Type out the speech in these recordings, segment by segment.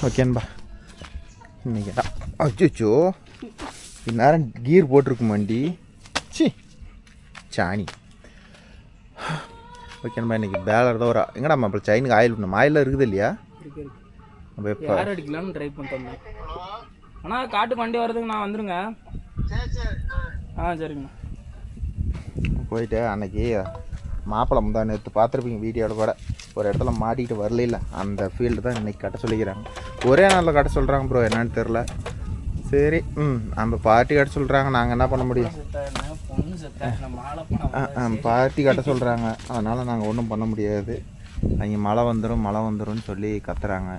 ஓகேன்பா. இன்னைக்கு அச்சோ இந்நேரம் கீர் போட்டிருக்கும் வண்டி. சாணி. ஓகேன்பா. இன்றைக்கி பேலர் தான் ஒரு எங்கடா மாப்பிள்ள செயினுக்கு ஆயில் பண்ணணும். ஆயிலாம் இருக்குது இல்லையா? எப்போ அடிக்கலாம்னு ட்ரை பண்ணிட்டோம். ஆனால் காட்டுக்கு வண்டி வர்றதுக்கு நான் வந்துடுங்க. சரிங்கண்ணா. போயிட்டு அன்னைக்கு மாப்பிள்ளை தான் நேற்று பார்த்துருப்பீங்க வீடியோட கூட ஒரு இடத்துல மாட்டிக்கிட்டு வரல. அந்த ஃபீல்டு தான் இன்றைக்கி கட்ட சொல்லிக்கிறாங்க. ஒரே நாளில் கட்ட சொல்கிறாங்க ப்ரோ, என்னன்னு தெரில. சரி நம்ம பார்ட்டி கட்ட சொல்கிறாங்க, நாங்கள் என்ன பண்ண முடியும்? பார்ட்டி கட்ட சொல்கிறாங்க, அதனால் நாங்கள் ஒன்றும் பண்ண முடியாது. அங்கே மழை வந்துடும் சொல்லி கத்துறாங்க.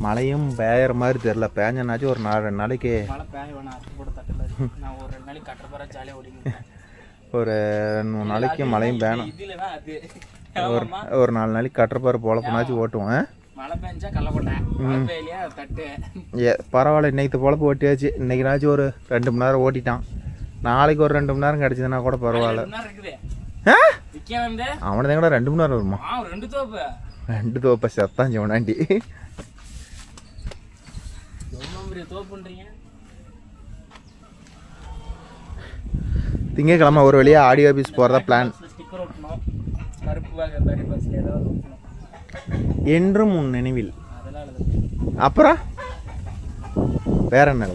மழையும் பெய்கிற மாதிரி தெரில. பேஞ்சனாச்சும் ஒரு 4-2 நாளைக்கு ஒரு 2-3 நாளைக்கு மழையும் வேணும். ஒரு 4 நாளைக்கு கட்டுறப்பாரு போல போனாச்சும் ஓட்டுவோம். பரவாயில்ல, இன்னைக்கு பொழப்பு ஓட்டியாச்சு. இன்னைக்குனாச்சும் ஒரு 2 மணி நேரம் ஓட்டிட்டான். நாளைக்கு ஒரு 2 மணி நேரம் கிடச்சிதுன்னா கூட பரவாயில்ல. அவனதான் கூட 2 மணி நேரம் வருமா? 2 தோப்பை செத்தான் சிவனாண்டி. திங்கக்கிழமை ஒரு வழியாக ஆடியோ ஆஃபீஸ் போகிறதா பிளான். என்றும் உன் நினைவில். அப்புறம் வேற என்ன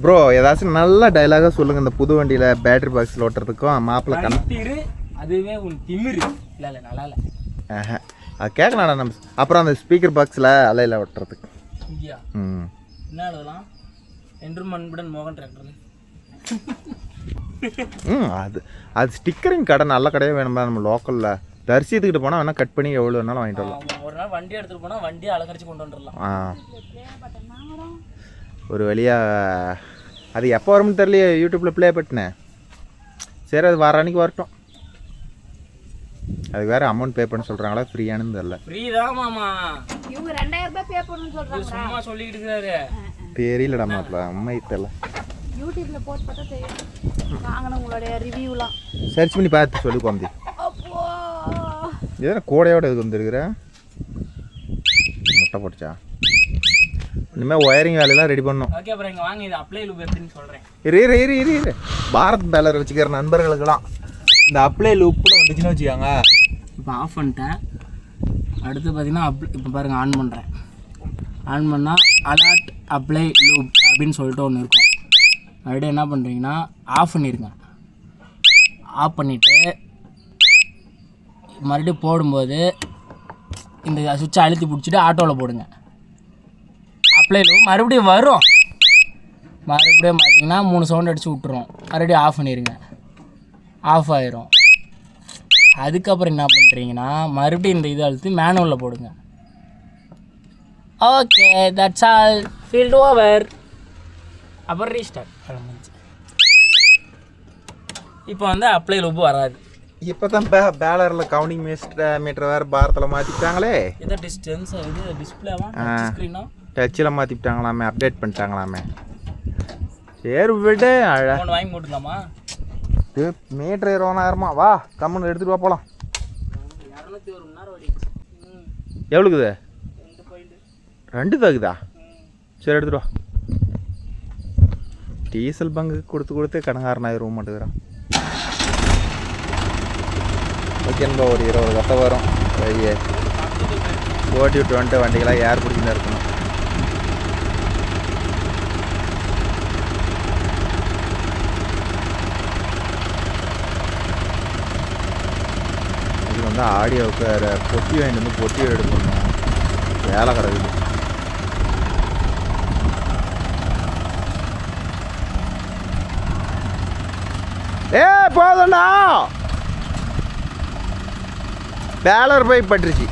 ப்ரோ? ஏதாச்சும் நல்ல டைலாகாக சொல்லுங்கள். இந்த புது வண்டியில் பேட்டரி பாக்ஸில் ஓட்டுறதுக்கும் மாப்பிள்ளை அதுவே உன் திமிரு. அது கேட்கலாம்டா நம்ம. அப்புறம் அந்த ஸ்பீக்கர் பாக்ஸில் அலையில் ஓட்டுறதுக்கு என்ன எழுதலாம்? என்றும் அன்புடன் மோகன் டிராக்டர். அது ஸ்டிக்கரிங் கடை நல்ல கடையாக வேணுமா? நம்ம லோக்கலில் தரிசித்துக்கிட்டு போனால் வேணால் கட் பண்ணி எவ்வளோ வேணாலும் வாங்கிட்டு வரலாம். ஒரு நாள் வண்டி எடுத்துகிட்டு போனால் வண்டியை அலங்கரிச்சு கொண்டு வந்துடலாம். ஒரு வழியாக அது எப்போ வரும்னு தெரியல. யூடியூப்பில் ப்ளே பண்ணினேன். சரி, அது வர அன்றைக்கி வரட்டும். அதுக்கு வேறு அமௌண்ட் பே பண்ண சொல்கிறாங்களா? ஃப்ரீயானு தெரியல. ஃப்ரீ தான் மாமா. இவங்க 2000 ரூபாய் பே பண்ணணும்னு சொல்றாங்க. சும்மா சொல்லிட்டு இருக்காரு. தெரியலடா மாப்ள, உண்மை தெரியல. யூடியூப்ல போட்டு பார்த்தா தெரியும். வாங்கணும் உங்களுடைய ரிவ்யூலாம் சர்ச் பண்ணி பார்த்து சொல்லு கோமதி. அப்போ இதென்ன கோடையோட எதுக்கு வந்துருக்குற? முட்டை போட்டுச்சா? இனிமேல் ஒயரிங் வேலையெல்லாம் ரெடி பண்ணணும். ஓகே, அப்புறம் இங்கே வாங்க. இது அப்ளை லூப் எப்படின்னு சொல்கிறேன். இரு பாரத் பேலர் வச்சுக்கிற நண்பர்களுக்கெல்லாம் இந்த அப்ளை லூப்னு வந்துச்சுன்னு வச்சுக்காங்க. இப்போ ஆஃப் பண்ணிட்டேன். அடுத்து பார்த்தீங்கன்னா இப்போ பாருங்கள், ஆன் பண்ணுறேன். ஆன் பண்ணால் அலர்ட் அப்ளை லூப் அப்படின்னு சொல்லிட்டு ஒன்று இருக்கும். மறுபடியும் என்ன பண்ணுறீங்கன்னா ஆஃப் பண்ணிடுங்க. ஆஃப் பண்ணிவிட்டு மறுபடியும் போடும்போது இந்த சுவிட்சை அழுத்தி பிடிச்சிட்டு ஆட்டோவில் போடுங்க. அப்ளை லூப் மறுபடியும் வரும். மறுபடியும் பார்த்தீங்கன்னா 3 சவுண்ட் அடித்து விட்டுரும். மறுபடியும் ஆஃப் பண்ணிடுங்க. ஆஃப் ஆயிரும். அதுக்கப்புறம் என்ன பண்ணுறீங்கன்னா மறுபடியும் இந்த இதை அழுத்தி மேனுவலில் போடுங்க. Okay, that's all. Field over. அப்புறம் ரீஸ்டார்ட் கிளம்பிச்சு. இப்போ வந்து அப்ளை லூப் வராது. இப்போ தான் பேலரில் கவுண்டிங் மீட்டர் வேறு பாரத்தில் மாற்றிட்டாங்களே. எதோ டிஸ்டன்ஸ் இது டிஸ்பிளேவா ஸ்க்ரீனா டச்சில் மாற்றிட்டாங்களாமே, அப்டேட் பண்ணிட்டாங்களாமே. சரி விடு. ஃபோன் வாங்கி போட்டுக்கலாமா? மீட்டர் 20,000 வா, கம்முன்னு எடுத்துகிட்டு வா போகலாம். 201 மணி நேரம் ஓடி. எவ்வளோக்குது? 2 தாக்குதா? சரி எடுத்துகிட்டு வா. டீசல் பங்கு கொடுத்து கடங்காரனாயிரம் மாட்டேங்கிறான். ஓகேன்பா, ஒரு 20 கத்தை வரும். வழியே ஓட்டி விட்டு வந்துட்டு வண்டிகளாக ஏர் பிடிச்சின்னு இருக்கணும். இது வந்து ஆடியோவுக்கு பொட்டி வாங்கிட்டு வந்து பொட்டி எடுக்கணும். வேலை கிடக்குது. போதும்டா, பேலர் போய் பட்டுருச்சு.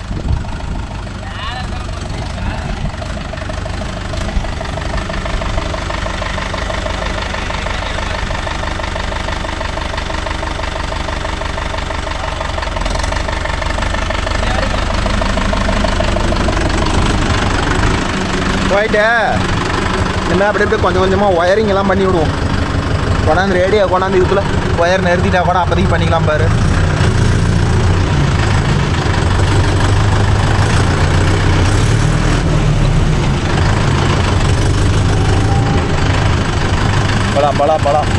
போயிட்டு இனிமேல் அப்படி அப்படியே கொஞ்சம் கொஞ்சமாக ஒயரிங் எல்லாம் பண்ணி விடுவோம். கொண்டாந்து ரேடியோ கொண்டாந்து இதுக்குள்ள ஒயர் நிறுத்திட்டா கூட அப்போதைக்கு பண்ணிக்கலாம் பாரு. பழம்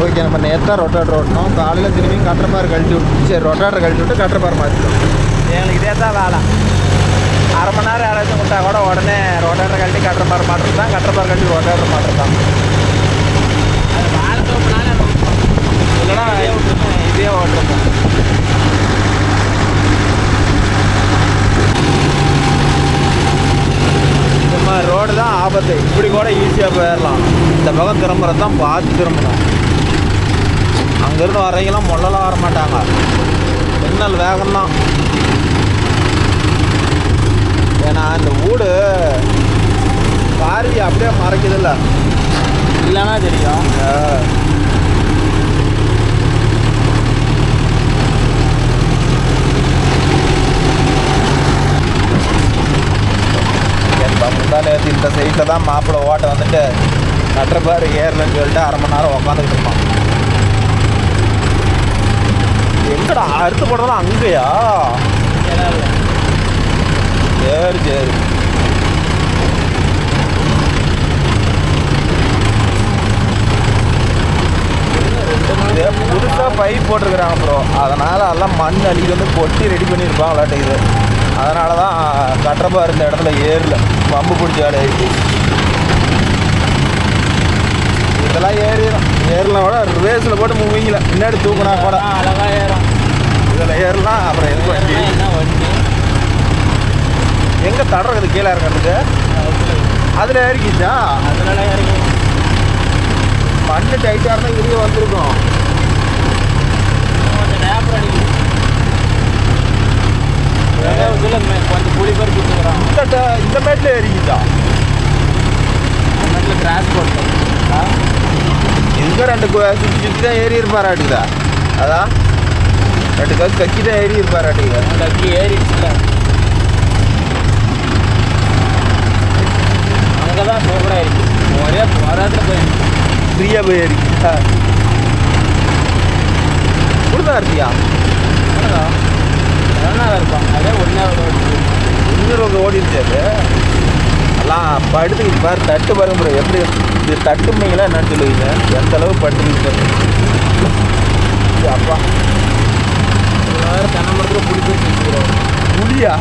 ஓகே. நம்ம நேற்று ரொட்டேட்டர் ஓட்டணும். காலையில் திரும்பியும் கட்டரப்பார் கழட்டி விட்டு சரி ரொட்டேட்டர் கழட்டி விட்டு கட்டரப்பார் மாற்றிட்டோம். எங்களுக்கு இதே தான் வேலை. அரை மணி நேரம் யாராச்சும் விட்டா கூட உடனே ரொட்டேட்டர் கழட்டி கட்டரப்பார் மாட்டுறது தான், கட்டரப்பார் கழட்டி ரொட்டேட்டர் மாட்டுறது தான். இல்லைன்னா இதே ஓட்டுறோம். இந்த மாதிரி ரோடு தான் ஆபத்து. இப்படி கூட ஈஸியாக போயிடலாம். இந்த பக்கம் திரும்புறது தான் பார்த்து திரும்பணும். அங்கேருந்து வரையெல்லாம் முள்ளலாம் வர மாட்டாங்க. மின்னல் வேகம்தான். ஏன்னா இந்த வீடு பார்வை அப்படியே மறைக்குது இல்லை, இல்லைன்னா தெரியும். முந்தாலே இந்த சைட்டில் தான் மாப்பிள்ளை ஓட்ட வந்துட்டு கட்டரப்பார் ஏறலன்னு சொல்லிட்டு அரை மணி நேரம் உக்காந்துக்கிட்டு இருப்பான். எங்கடா அறுத்து போடுறதும் அங்கேயா? சரி புதுசாக பைப் போட்டிருக்கிறாங்க ப்ரோ. அதனால் எல்லாம் மண் அள்ளி வந்து கொட்டி ரெடி பண்ணியிருப்பாங்களாட்ட. இது அதனால தான் கட்டரப்பார் இந்த இடத்துல ஏறல, பம்பு பிடிச்ச வேலை ஆகிடுச்சு. இதெல்லாம் ஏறலாம் கூட ரிவேஸில் போட்டு மூவிங்கில் முன்னாடி தூக்குனா கூட அழகாக ஏறும். இதில் ஏறலாம். அப்புறம் என்ன வண்டி எங்கே தடுறது கீழே இறங்கிறதுக்கு? அதில் ஏறிக்கிச்சா? அதனால இறங்கி மண்ணு டைட்டாக இருந்தால் இங்கே வந்திருக்கும். கொஞ்சம் புளி பறிச்சு கொடுக்குறான். இந்த மேட்டில் ஏறிக்கிச்சா? அந்த மேட்டில் கிராஸ் போட்டு எங்கே ரெண்டு சுற்றி தான் ஏறி இருப்பாராட்டுக்குதா? அதான் 2 கக்கி தான் ஏறி இருப்பாராட்டுக்குதா? கக்கி ஏறிடுச்சுல. அங்கே தான் சூப்பராக ஆயிடுச்சு. ஒரே வாரத்தில் போய் ஃப்ரீயாக போய் ஏறிச்சா? கொடுத்தா இருக்கியா? இருப்பாங்க. அதே இன்னொரு ஓடிடுச்சு. அது எல்லாம் படுத்துக்கிட்டு பாரு. தட்டு பாருங்க ப்ரோ. எப்படி இது தட்டுமைங்களா என்னன்னு சொல்லுவீங்க? எந்த அளவு படுத்துக்கிட்டு அப்பா வேறு தென்னமரத்தில் புளி போய் வச்சுக்கிறோம். புளியா?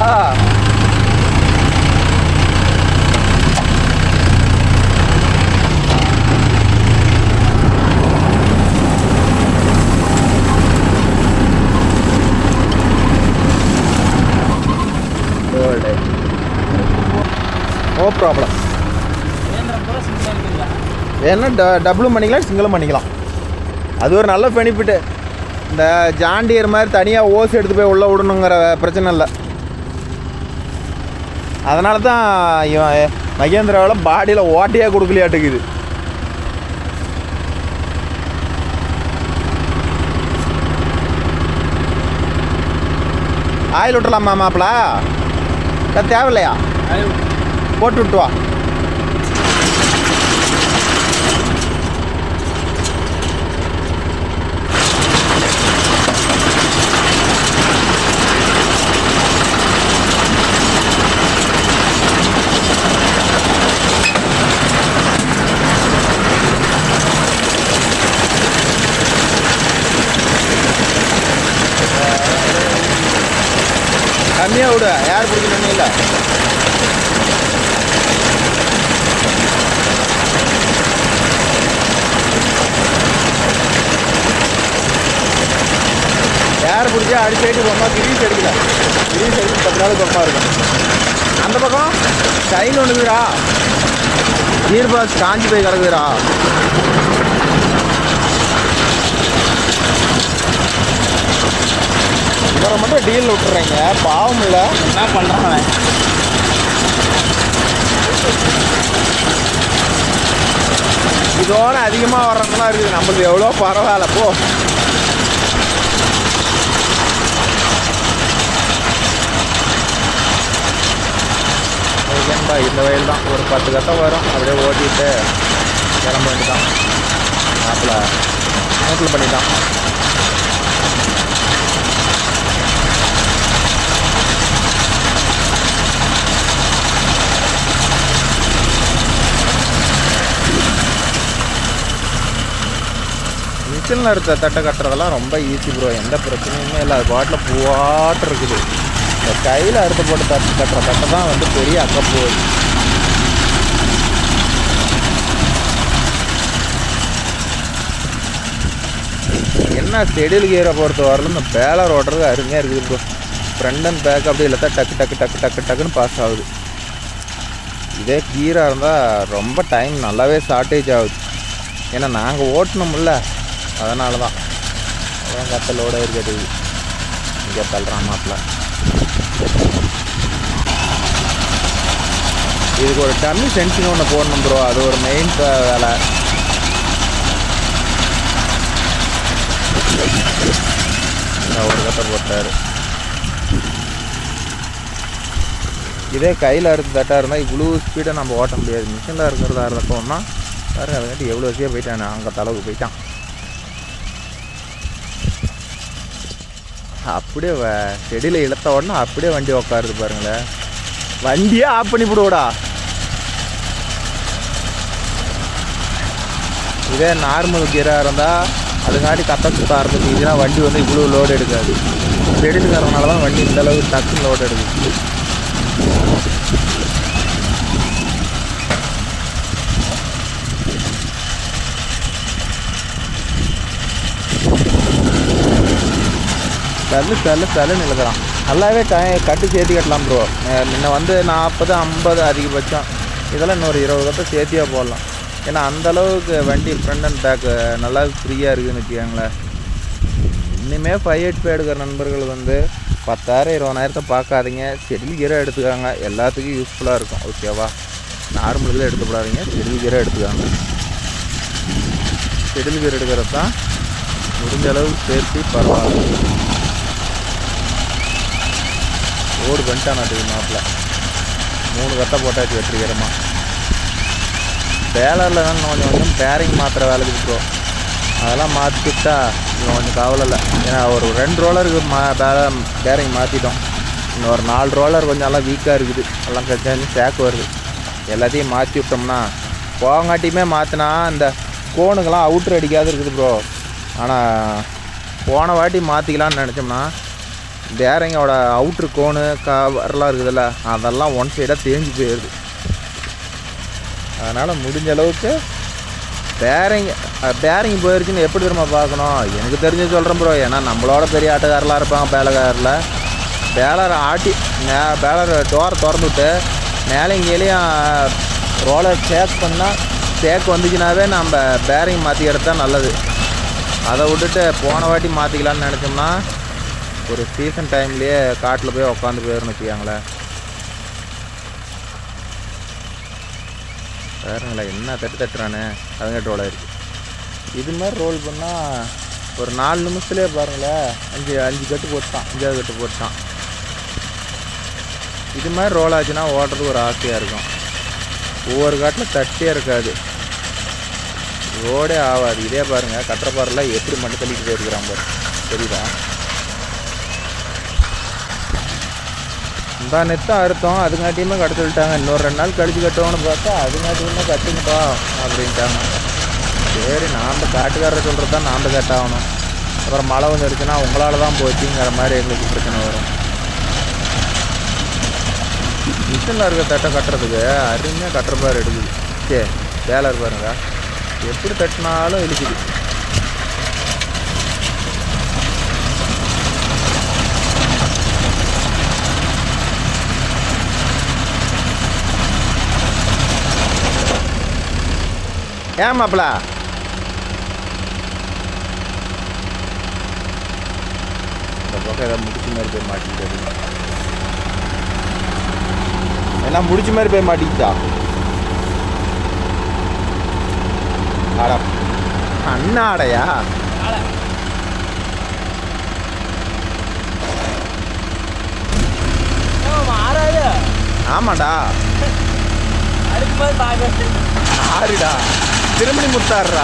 No problem. ஏன்னா டபுளும் பண்ணிக்கலாம், சிங்கிளும் பண்ணிக்கலாம். அது ஒரு நல்ல பெனிஃபிட்டு. இந்த ஜாண்டியர் மாதிரி தனியாக ஓஸ் எடுத்து போய் உள்ளே விடணுங்கிற பிரச்சனை இல்லை. அதனால தான் இவன் மகேந்திராவில் பாடியில் ஓட்டையாக கொடுக்கலையாட்டுக்குது. ஆயில் விட்டுலாமா மாப்பிள? தேவையில்லையா? போட்டு விட்டுவா. கம்மியாக விடு. யார் பிடிக்கணும்? இல்லை யார் பிடிச்சா அடி சைடு பொம்மா கிரீஸ் எடுக்கல. கிரீஸ் எடுத்து 10 நாள் பொம்மா இருக்கும். அந்த பக்கம் டைன் ஒன்றுக்குறா. கீர் பாக்ஸ் காஞ்சி போய் கிடக்குறா. இவரை மட்டும் டீல் விட்டுறீங்க. பாவம் இல்லை, என்ன பண்ணுறாங்க? இதோட அதிகமாக வர்றவங்களாம் இருக்குது. நம்மளுக்கு எவ்வளோ பரவாயில்ல போ. ஓகேன்பா, இந்த வயல் தான் ஒரு 10 கட்டம் வரும். அப்படியே ஓட்டிட்டு கிளம்ப வேண்டிதான். மாப்பிள்ள நோட்டில் பண்ணிட்டான். மிஷினில் இருக்க தட்டை கட்டுறதெல்லாம் ரொம்ப ஈஸி ப்ரோ, எந்த பிரச்சனையுமே இல்லை. அது பாட்டில் பூவாட்டு இருக்குது. இந்த கையில் அறுத்து போட்டு கட்டுற தட்டை தான் வந்து பெரிய அக்கப்போகுது. என்ன செடில் கீரை பொறுத்த வரலும் இந்த பேலர் ஓட்டுறது அருமையாக இருக்குது ப்ரோ. ஃப்ரண்ட் அண்ட் பேக் அப்படி இல்லாத டக்கு டக்கு டக்கு டக்கு டக்குன்னு பாஸ் ஆகுது. இதே கீராக இருந்தால் ரொம்ப டைம் நல்லாவே ஷார்ட்டேஜ் ஆகுது. ஏன்னா நாங்கள் ஓட்டணும்ல, அதனால தான் அதான் கத்தலோட இருக்கிறது. இங்கே தள்ளுறான் மாப்பிள்ள. இதுக்கு ஒரு டம்மி சென்சிங் ஒன்று போடணும் ப்ரோ, அது ஒரு மெயின் வேலை. ஒரு கட்டை போட்டார். இதே கையில் அறுத்து தட்டாக இருந்தால் இவ்வளோ ஸ்பீடை நம்ம ஓட்ட முடியாது. மிஷினில் இருக்கிறதா இருந்தப்போன்னா பாருங்க, அதுக்காட்டி எவ்வளோ வசதியாக போயிட்டான். அங்கே தளவுக்கு போயிட்டான். அப்படியே செடியில் இழுத்த உடனே அப்படியே வண்டி உட்காருது பாருங்களேன். வண்டியே ஆஃப் பண்ணி விடுவோடா. இதே நார்மல் கீராக இருந்தால் அதுக்காட்டி கத்த சுத்த ஆரம்பிச்சிங்கன்னா வண்டி வந்து இவ்வளோ லோடு எடுக்காது. செடிலுங்கிறதுனால தான் வண்டி இந்த அளவுக்கு டக்குன்னு லோடு எடுக்குது. தள்ளுன்னு இழுக்கிறான். நல்லாவே கட்டு சேர்த்து கட்டலாம் ப்ரோ. முன்ன வந்து 40 50 அதிகபட்சம், இதெல்லாம் இன்னொரு 20 கட்டை சேர்த்தியாக போடலாம். ஏன்னா அந்தளவுக்கு வண்டி ஃப்ரண்ட் அண்ட் பேக்கு நல்லா ஃப்ரீயாக இருக்குதுன்னு வச்சுக்கோங்களேன். இனிமேல் 585 எடுக்கிற நண்பர்கள் வந்து 10,000 20,000 பார்க்காதீங்க. செடில் கீரை எடுத்துக்காங்க, எல்லாத்துக்கும் யூஸ்ஃபுல்லாக இருக்கும். ஓகேவா? நார்மலுக்கு எடுத்துக்கூடாதீங்க, செடில் கீரை எடுத்துக்காங்க. செடில் கீரை எடுக்கிறது தான் முடிஞ்ச அளவுக்கு சேர்த்து பரவாயில்ல. ஓடு பண்ணிட்டான் நாட்டுக்கு மாப்பிள்ள. 3 கட்டை போட்டாச்சு வெற்றிகரமாக. பேலரில் தான் கொஞ்சம் பேரிங் மாத்திர வேலைக்கு ப்ரோ. அதெல்லாம் மாற்றிட்டா கொஞ்சம் கவலை இல்லை. ஏன்னா ஒரு 2 ரோலருக்கு பேரிங் மாற்றிட்டோம். இன்னொரு 4 ரோலர் கொஞ்சம் எல்லாம் வீக்காக இருக்குது. எல்லாம் கச்சாந்து சேக்கு வருது. எல்லாத்தையும் மாற்றி விட்டோம்னா போங்காட்டியுமே மாற்றினா இந்த கோனுக்கெல்லாம் அவுட்ரு அடிக்காது இருக்குது ப்ரோ. ஆனால் போன வாட்டி மாற்றிக்கலான்னு நினச்சோம்னா பேரிங்கோட அவுட்ரு கோனு கவர்லாம் இருக்குதுல்ல, அதெல்லாம் ஒன் சைடாக தேஞ்சு போயிடுது. அதனால் முடிஞ்ச அளவுக்கு பேரிங் போயிடுச்சுன்னு எப்படி திரும்ப பார்க்கணும், எனக்கு தெரிஞ்சு சொல்கிறேன் ப்ரோ. ஏன்னா நம்மளோட பெரிய ஆட்டக்காரெலாம் இருப்பாங்க பேலக்காரில். பேலர் டோரை திறந்து விட்டு மேலேயும் கீழேயும் ரோலர் சேக் பண்ணால் சேக் வந்துச்சுனாவே நம்ம பேரிங் மாற்றிக்கிறது தான் நல்லது. அதை விட்டுட்டு போன வாட்டி மாற்றிக்கலான்னு நினச்சோம்னா ஒரு சீசன் டைம்லேயே காட்டில் போய் உட்காந்து போயிடணும் வச்சுக்காங்களேன். வேறுங்களா என்ன தட்டுறானே அதுங்கிட்ட ரோல் ஆயிருக்கு. இது மாதிரி ரோல் பண்ணால் ஒரு 4 நிமிஷத்துலேயே பாருங்களேன் 5 கட்டு போட்டான், 5வது கட்டு போட்டான். இது மாதிரி ரோல் ஆச்சுன்னா ஓட்டுறதுக்கு ஒரு ஆசையாக இருக்கும். ஒவ்வொரு காட்டில் தட்டே இருக்காது, ரோடே ஆகாது. இதே பாருங்கள் கட்டுறப்பாரில் எப்படி மட்டும் தள்ளிட்டு போயிருக்கிறான் பாரு, தெரியுதா? இந்த நெத்தான் அறுத்தோம், அதுங்காட்டியுமே கட்ட சொல்லிட்டாங்க. இன்னொரு 2 நாள் கழிச்சு கட்டுவோன்னு பார்த்தா அதுங்காட்டியுமே கட்டுங்கப்பா அப்படின்ட்டாங்க. சரி நாம் காட்டுக்காரரை சொல்கிறது தான் நாம் கட்டாகணும். அப்புறம் மழை வந்துடுச்சுன்னா உங்களால் தான் போச்சுங்கிற மாதிரி எங்களுக்கு பிரச்சனை வரும். மிஷினில் இருக்க தட்டை கட்டுறதுக்கு அருமையாக கட்டுறப்பாரு எடுக்குது. சரி வேலை பாருங்க, எப்படி தட்டினாலும் இழுக்குது. ஏன் மாப்பிள இந்த பக்கம் ஏதாவது முடிச்ச மாதிரி போய் மாட்டிக்கிட்டு, எல்லாம் முடிச்ச மாதிரி போய் மாட்டிக்கிட்டா. ஆடா அண்ணாடையா? ஆமாடா ஆறுடா திருமணி முத்தாடுறா.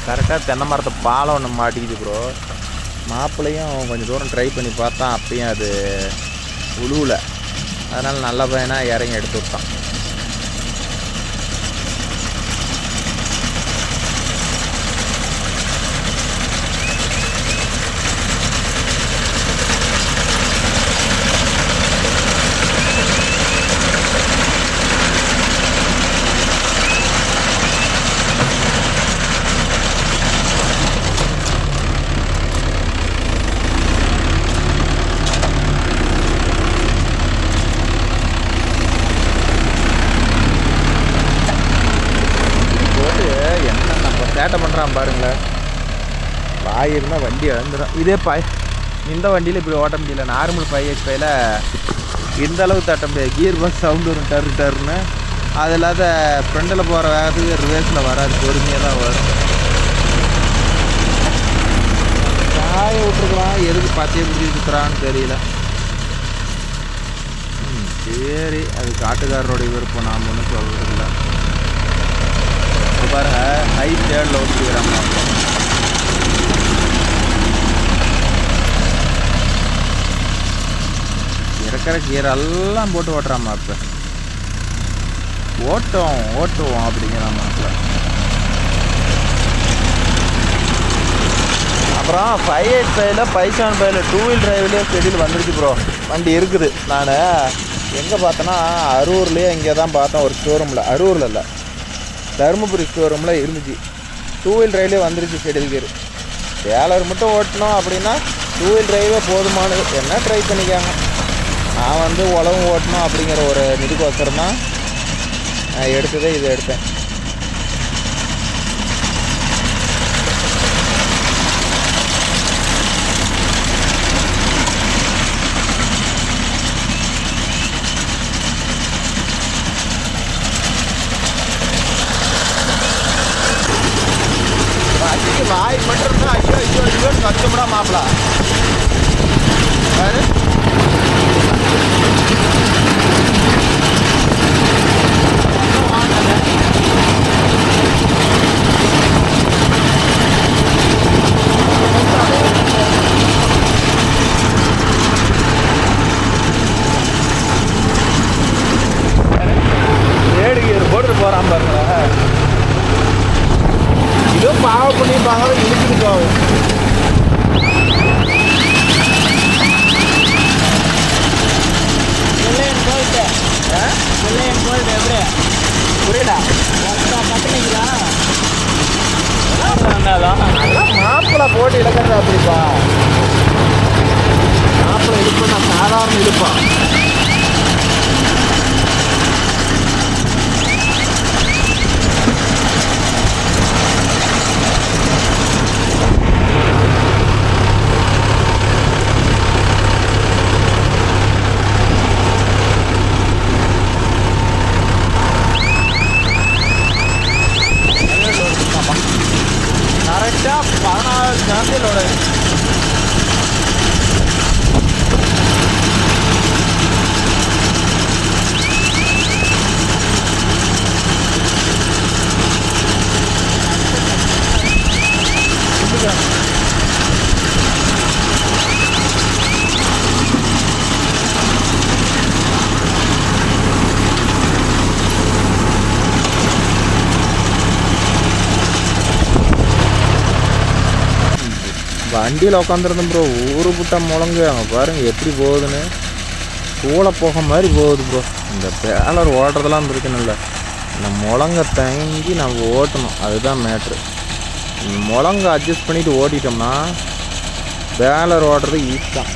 கரெக்டாக தென்னை மரத்தை பாலம் ஒன்று மாட்டிக்குது ப்ரோ. மாப்பிள்ளையும் கொஞ்சம் தூரம் ட்ரை பண்ணி பார்த்தா அப்பயும் அது உழுவில். அதனால் நல்ல பையனாக இறங்கி எடுத்து விட்டான். சேட்டை பண்ணுறான் பாருங்களேன். பாய் இருந்தால் வண்டி இழந்துடும். இதே இந்த வண்டியில் இப்படி ஓட்ட முடியல. நார்மல் 5HP இந்த அளவுக்கு தட்ட முடியாது. கியர் பாக்ஸ் சவுண்டு வரும் டரு டருன்னு. அது இல்லாத ஃப்ரெண்டில் போகிற வேகத்துக்கு ரிவேர்ஸில் வராது, பொறுமையாக தான் வரும். காய விட்டுருக்கலாம், எதுக்கு பச்சையை பிடிச்சி சுற்றுறான்னு தெரியல. சரி, அது காட்டுக்காரருடைய விருப்பம், நாம் ஒன்றும் சொல்கிறதில்ல. பாருங்க, ஹை ஸ்டேடில் ஓட்டிக்கிறாங்க. இருக்கிற கீரெல்லாம் போட்டு ஓட்டுறாமா. இப்போ ஓட்டுவோம் அப்படிங்கிறாமா. அப்புறம் 585 575 2 வீல் டிரைவ்லேயே ஷெடியூல் வந்துருச்சு ப்ரோ. வண்டி இருக்குது. நான் எங்கே பார்த்தேன்னா அரூர்லேயே இங்கே தான் பார்த்தேன் ஒரு ஷோரூமில். அரூரில் இல்லை, தருமபுரி ஷோரூமில் இருந்துச்சு. 2 வீல் டிரைவ்லேயே வந்துருச்சு ஷெடியூல் கியர். வேலர் மட்டும் ஓட்டணும் அப்படின்னா 2 வீல் டிரைவே போதுமானது. என்ன ட்ரை பண்ணிக்காங்க. நான் வந்து உலகம் ஓட்டணும் அப்படிங்கிற ஒரு இதுக்கோசரம் தான் நான் எடுத்ததே இதை எடுத்தேன். வாய் மட்டும் இருந்தால் ஐயோ கஷ்டப்படா மாப்பிளா. பாரு, போட்டு போகிறான் பாருங்களேன். இதுவும் பாவ பண்ணிப்பாங்க, இழுத்துட்டு போகும். புரியல, மாப்பிள்ளை போட்டு இழக்கிறது அப்படிப்பா. மாப்பிள்ளை இழுப்பு நான் சாதாரண இழுப்பான். கரெக்டாக 16 சாம்பியனோட வண்டியில் உட்காந்துருந்தோம் ப்ரோ. ஊரு புட்டா முழங்கு அங்கே பாருங்கள் எப்படி போகுதுன்னு. கூலை போக மாதிரி போகுது ப்ரோ. இந்த பேலர் ஓட்டுறதெல்லாம் பிரச்சனை. இந்த முழங்க தங்கி நம்ம ஓட்டணும், அதுதான் மேட்ரு. முழங்க அட்ஜஸ்ட் பண்ணிவிட்டு ஓட்டிட்டோம்னா பேலர் ஓட்டுறது ஈஸி தான்.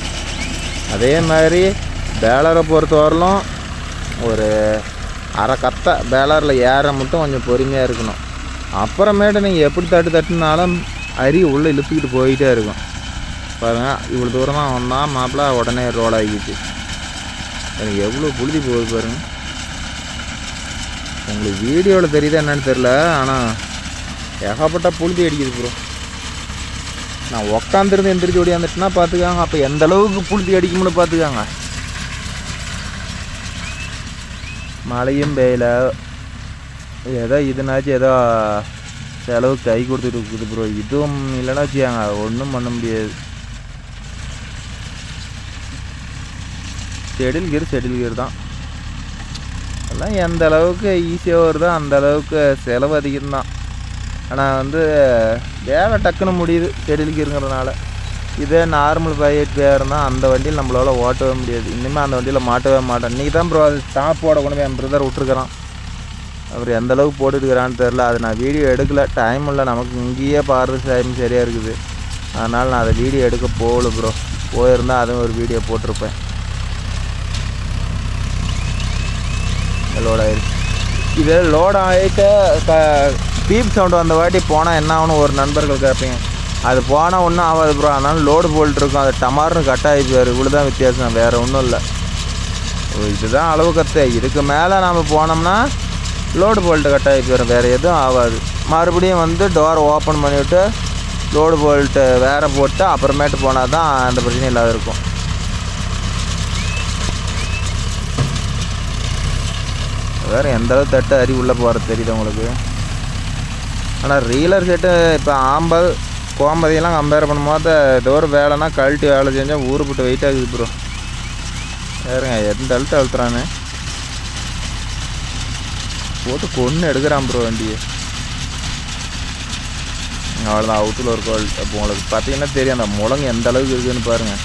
அதே மாதிரி பேலரை பொறுத்த வரலும் ஒரு அரை கத்தை பேலரில் ஏற மட்டும் கொஞ்சம் பொறுமையாக இருக்கணும். அப்புறமேட்டு நீங்கள் எப்படி தட்டுனாலும் அரி உள்ளே இழுத்துக்கிட்டு போயிட்டே இருக்கும். பாருங்கள், இவ்வளோ தூரம் தான் வந்தால் மாப்பிள்ளை உடனே ரோல் ஆகிக்கிச்சு. எனக்கு எவ்வளோ புழுதி போகுது பாருங்கள். உங்களுக்கு வீடியோவில் தெரியுதா என்னன்னு தெரில, ஆனால் ஏகப்பட்ட புழுதி அடிக்குது ப்ரோ. நான் உக்காந்துருந்து எந்திரிச்சு ஓடியாந்துட்டுனா பார்த்துக்காங்க. அப்போ எந்த அளவுக்கு புழுதி அடிக்கும்னு பார்த்துக்காங்க. மழையும் பெய்யல, ஏதோ இதுனாச்சும் ஏதோ செலவு கை கொடுத்துட்டு இருக்குது ப்ரோ. இதுவும் இல்லைன்னா வச்சுக்காங்க ஒன்றும் பண்ண முடியாது. ஷெடியூல் கியர் தான். அதெல்லாம் எந்த அளவுக்கு ஈஸியாக வருதோ அந்த அளவுக்கு செலவு அதிகம்தான். ஆனால் வந்து வேலை டக்குன்னு முடியுது செடிலுக்குங்கிறதுனால. இதே நார்மல் பையட் இருந்தால் அந்த வண்டியில் நம்மளால் ஓட்டவே முடியாது. இனிமேல் அந்த வண்டியில் மாட்டவே மாட்டேன். இன்றைக்கி தான் ப்ரோ அது டாப்போட கொண்டு போய் என் பிரதர் விட்ருக்குறான். அவர் எந்தளவுக்கு போட்டுருக்கிறான்னு தெரில. அது நான் வீடியோ எடுக்கலை, டைம் இல்லை. நமக்கு இங்கேயே பாடுறது டைம் சரியாக இருக்குது. அதனால் நான் அதை வீடியோ எடுக்க போகல ப்ரோ. போயிருந்தால் அதுவும் ஒரு வீடியோ போட்டிருப்பேன். லோட் ஆயிடுச்சு. இது லோட் ஆகிட்டு பீப் சவுண்டு வந்த வாட்டி போனால் என்ன ஆகணும் ஒரு நண்பர்கள் கேட்பீங்க. அது போனால் ஒன்றும் ஆகாது ப்ரோ. அதனால லோடு போல்ட்ருக்கும், அது டமார்னு கட் ஆகிப்பார். இவ்வளோதான் வித்தியாசம், வேறு ஒன்றும் இல்லை. இதுதான் அளவு கற்று. இதுக்கு மேலே நம்ம போனோம்னா லோடு போல்ட்டு கட் ஆகி போயிடும், வேறு எதுவும் ஆகாது. மறுபடியும் வந்து டோரை ஓப்பன் பண்ணிவிட்டு லோடு போல்ட்டு வேறு போட்டு அப்புறமேட்டு போனால் தான் அந்த பிரச்சனை இல்லாத இருக்கும். வேறு எந்தளவு தட்டு அரி உள்ளே போகிறது தெரியுது உங்களுக்கு. ஆனால் ரீலர் செட்டு இப்போ ஆம்பல் கோம்பதியெல்லாம் கம்பேர் பண்ணும்போது ஏதோ ஒரு வேலைனா கழட்டி வேலை செஞ்சால் ஊருப்பட்டு வெயிட் ஆகுது ப்ரோ. வேறுங்க எந்த அழுத்து அழுத்துறான்னு போட்டு கொன்று எடுக்கிறான் ப்ரோ வண்டியை. அவ்வளோதான், அவுட்டில் ஒரு கோல். அப்போ உங்களுக்கு பார்த்தீங்கன்னா தெரியும் அந்த முழங்கு எந்த அளவுக்கு இருக்குதுன்னு பாருங்கள்.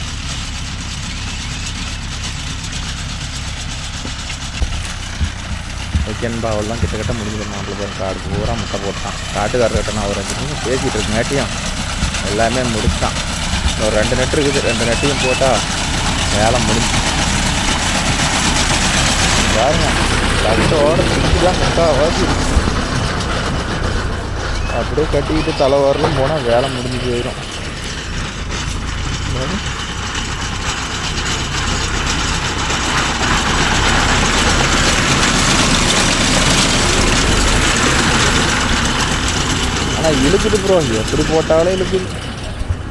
ஓகேன்பா, அவ்வளோதான் கிட்டத்தட்ட முடிஞ்சிடும். நம்மளுக்கு ஒரு காடு பூரா முட்டை போட்டான். காட்டுக்காரர்கிட்ட நான் ஒரு 5 நிமிஷம் பேசிகிட்டு இருக்கங்காட்டியும் எல்லாமே முடிச்சான். ஒரு 2 நெட்டு இருக்குது, 2 நெட்டையும் போட்டால் வேலை முடிஞ்சு பாருங்க. கட்டோட சுற்றிலாம் முக்கால்வாசி அப்படியே கட்டிக்கிட்டு தலை வரலும் போனால் வேலை முடிஞ்சு போயிடும். ஆனால் இழுக்குது ப்ரோ, எப்படி போட்டாலும் இழுக்குது.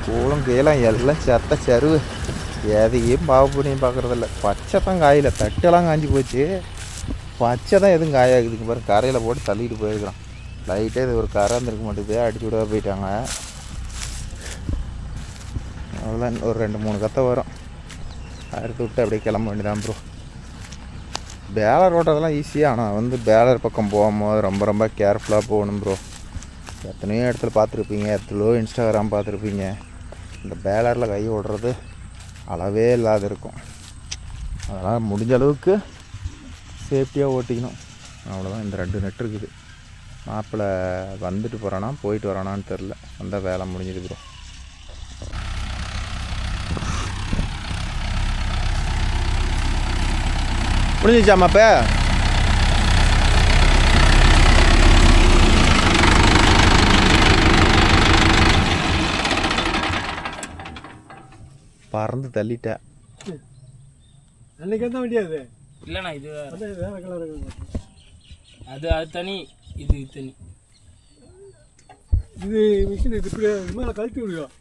கூலம் கீழம் எல்லாம் செத்த சருவு. எதையும் பாவப்படியும் பார்க்குறதில்ல. பச்சை தான் காயில், தட்டெல்லாம் காஞ்சி போச்சு. பச்சை தான் எதுவும் காயாகுதுங்க பாரு. கரையில் போட்டு தள்ளிட்டு போயிருக்கிறான். லைட்டாக இது ஒரு கரை இருந்திருக்க மாட்டேங்குது, அடிச்சு விட போயிட்டாங்க. அவ்வளோதான், ஒரு 2-3 கத்தை வரும். அறுத்து விட்டு அப்படியே கிளம்ப வேண்டியதான் ப்ரோ. பேலர் ஓட்டுறதெல்லாம் ஈஸியாக, ஆனால் வந்து பேலர் பக்கம் போகும்போது ரொம்ப ரொம்ப கேர்ஃபுல்லாக போகணும் ப்ரோ. எத்தனையோ இடத்துல பார்த்துருப்பீங்க, எத்தனையோ இன்ஸ்டாகிராம் பார்த்துருப்பீங்க. இந்த பேலரில் கை ஓடுறது அளவே இல்லாத இருக்கும். அதனால் முடிஞ்ச அளவுக்கு சேஃப்டியாக ஓட்டிக்கணும். அவ்வளோதான். இந்த 2 நெட் இருக்குது. மாப்பிள்ளை வந்துட்டு போகிறானா போயிட்டு வரானான்னு தெரில. அந்த வேலை முடிஞ்சது ப்ரோ. முடிஞ்சிச்சாம்மா இப்போ? பறந்து தள்ளிட்டேன். அன்னைக்கு எந்த வண்டி அது? இல்லைண்ணா இது வேற கலர். அது தனி, இது தனி. இது மிஷின் இது இப்படி மேலே கழட்டி விடுவோம்.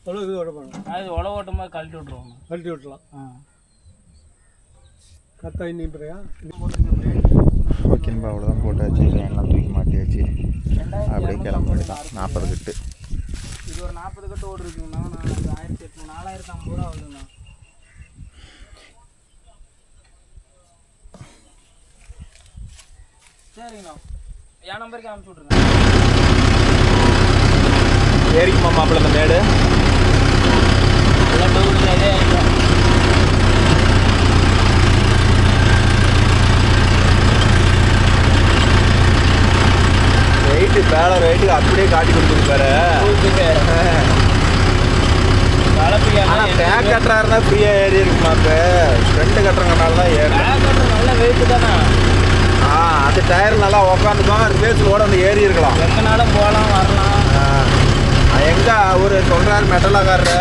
அவ்வளோ இது ஓட்ட போகணும். அது உழவு ஓட்டும் போது கழட்டி விட்ருவோம். கழட்டி விட்டுலாம். கரெக்டாக இன்னிப்பறையா ஓகேன்பா, அவ்வளோதான். போட்டாச்சு, எல்லாம் தூக்கி மாட்டியாச்சு. அப்படியே கிளம்ப வேண்டியதான். 40 கட்டு. இது ஒரு 40 கட்டு ஓடு இருக்குங்கண்ணா. நான் 1800 4050 ரூபா ஆகுதுண்ணா. சரிங்கண்ணா, என் நம்பருக்கு அனுப்பிச்சி விட்ருங்க. ஏறிக்குமா மாப்பிள்ள இந்த மேடு? எல்லாம் டூரில் இதே ஆகிடும். வெயிட்டு பேலர் வெயிட்டுக்கு அப்படியே காட்டி கொடுத்துருப்பாரு. ஆனால் பேக் கட்டுறா இருந்தால் ஃப்ரீயாக ஏறி இருக்குமா? இப்போ ஃப்ரெண்டு கட்டுறங்கனால தான் ஏறி. நல்ல வெயிட்டு தானே. அது டயர் நல்லா உக்காந்துக்கும், ரிவேஸோட வந்து ஏறி இருக்கலாம். எங்கனாலும் போகலாம் வரலாம். எங்கே அவர் சொல்கிறாரு மெட்டலாக்காரரு,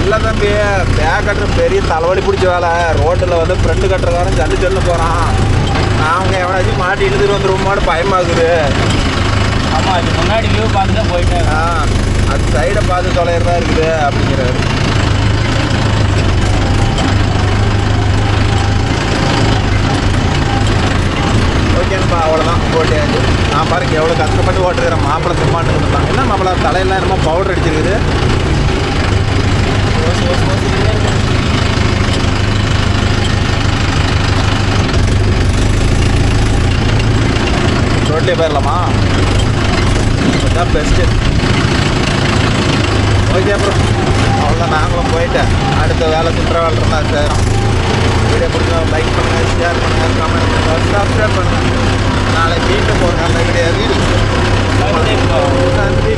இல்லை தம்பி பேக் கட்டுற பெரிய தலைவலி பிடிச்ச வேலை. ரோட்டில் வந்து ஃப்ரெண்டு கட்டுறக்காரன் சல்லு செல்லு போகிறான். அவங்க எவனாச்சும் மாட்டி இழுத்துட்டு வந்துருவோமான்னு பயமாகுது. ஆமாம், இது முன்னாடி வியூ பார்த்து தான் போயிட்டேன். அது சைடை பார்த்து தொலைகிறதா இருக்குது அப்படிங்கிறாரு. ஓகேப்பா, அவ்வளோதான் போட்டியாச்சு. நான் பாருங்க எவ்வளோ கஷ்டப்பட்டு ஓட்டுறேன். மாப்பிள்ளை சும்மாட்டு கொடுத்தான். என்ன மாப்பிள்ளை தலையெல்லாம் என்னமோ பவுடர் அடிச்சிருக்குது. ரோட்லேயே போயிடலாமா? அதுதான் பெஸ்ட்டு. ஓகே அப்புறம் அவ்வளோதான், நாங்களும் போயிட்டேன். அடுத்த வேலை குற்ற வேலை இருந்தால் சேரும். வீடியோ பிடிச்சா லைக் பண்ணுங்கள், ஷேர் பண்ணுங்கள், கமெண்ட் பண்ணுங்கள், சப்ஸ்கிரைப் பண்ணுங்கள். நாளைக்கு வீட்டு போகிறேன் அந்த வீடியோ. நன்றி.